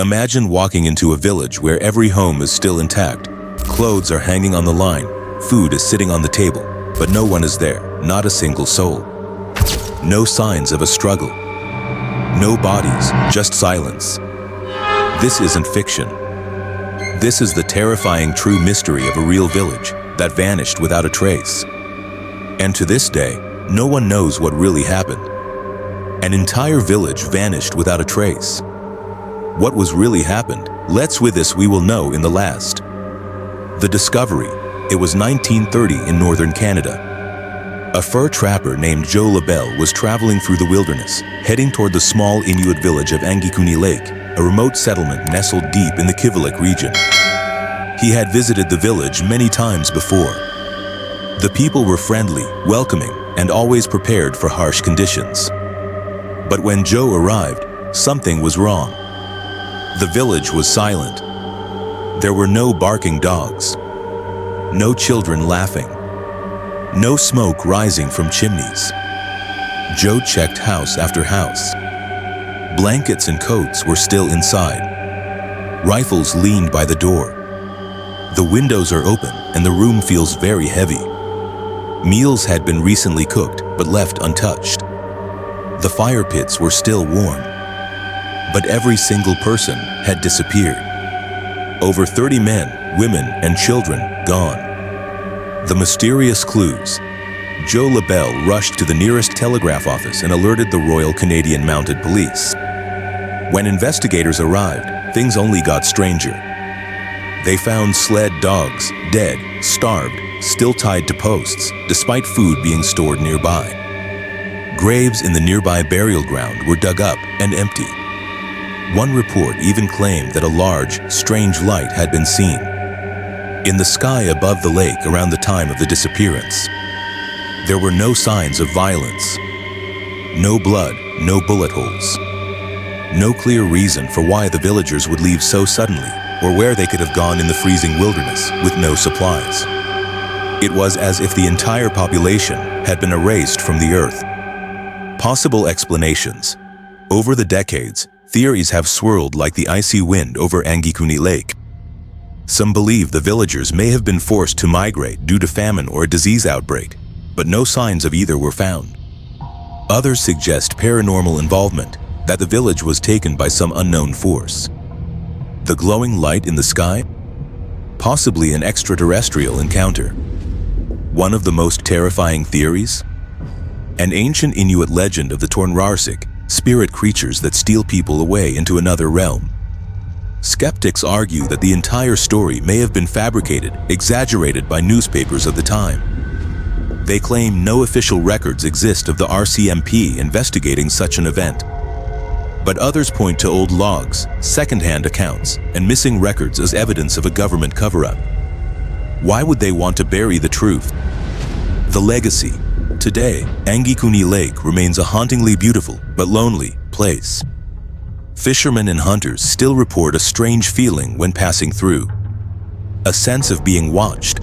Imagine walking into a village where every home is still intact. Clothes are hanging on the line, food is sitting on the table, but no one is there, not a single soul. No signs of a struggle. No bodies, just silence. This isn't fiction. This is the terrifying true mystery of a real village that vanished without a trace. And to this day, no one knows what really happened. An entire village vanished without a trace. What was really happened? Let's with this we will know in the last. The discovery. It was 1930 in northern Canada. A fur trapper named Joe LaBelle was traveling through the wilderness, heading toward the small Inuit village of Angikuni Lake, a remote settlement nestled deep in the Kivalliq region. He had visited the village many times before. The people were friendly, welcoming, and always prepared for harsh conditions. But when Joe arrived, something was wrong. The village was silent. There were no barking dogs, no children laughing, no smoke rising from chimneys. Joe checked house after house. Blankets and coats were still inside. Rifles leaned by the door. The windows are open and the room feels very heavy. Meals had been recently cooked but left untouched. The fire pits were still warm. But every single person had disappeared. Over 30 men, women, and children gone. The mysterious clues. Joe LaBelle rushed to the nearest telegraph office and alerted the Royal Canadian Mounted Police. When investigators arrived, things only got stranger. They found sled dogs, dead, starved, still tied to posts, despite food being stored nearby. Graves in the nearby burial ground were dug up and empty. One report even claimed that a large, strange light had been seen in the sky above the lake around the time of the disappearance. There were no signs of violence, no blood, no bullet holes, no clear reason for why the villagers would leave so suddenly or where they could have gone in the freezing wilderness with no supplies. It was as if the entire population had been erased from the earth. Possible explanations. Over the decades, theories have swirled like the icy wind over Angikuni Lake. Some believe the villagers may have been forced to migrate due to famine or a disease outbreak, but no signs of either were found. Others suggest paranormal involvement, that the village was taken by some unknown force. The glowing light in the sky? Possibly an extraterrestrial encounter. One of the most terrifying theories? An ancient Inuit legend of the Tornrarsik, spirit creatures that steal people away into another realm. Skeptics argue that the entire story may have been fabricated, exaggerated by newspapers of the time. They claim no official records exist of the RCMP investigating such an event. But others point to old logs, second-hand accounts, and missing records as evidence of a government cover-up. Why would they want to bury the truth? The legacy. Today, Angikuni Lake remains a hauntingly beautiful but lonely place. Fishermen and hunters still report a strange feeling when passing through. A sense of being watched,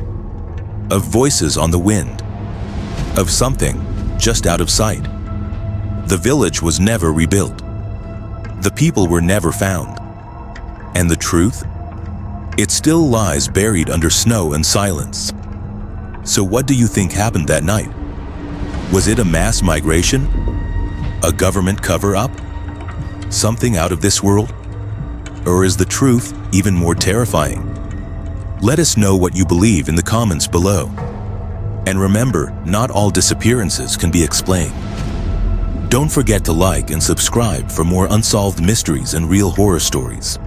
of voices on the wind, of something just out of sight. The village was never rebuilt. The people were never found. And the truth? It still lies buried under snow and silence. So what do you think happened that night? Was it a mass migration? A government cover-up? Something out of this world? Or is the truth even more terrifying? Let us know what you believe in the comments below. And remember, not all disappearances can be explained. Don't forget to like and subscribe for more unsolved mysteries and real horror stories.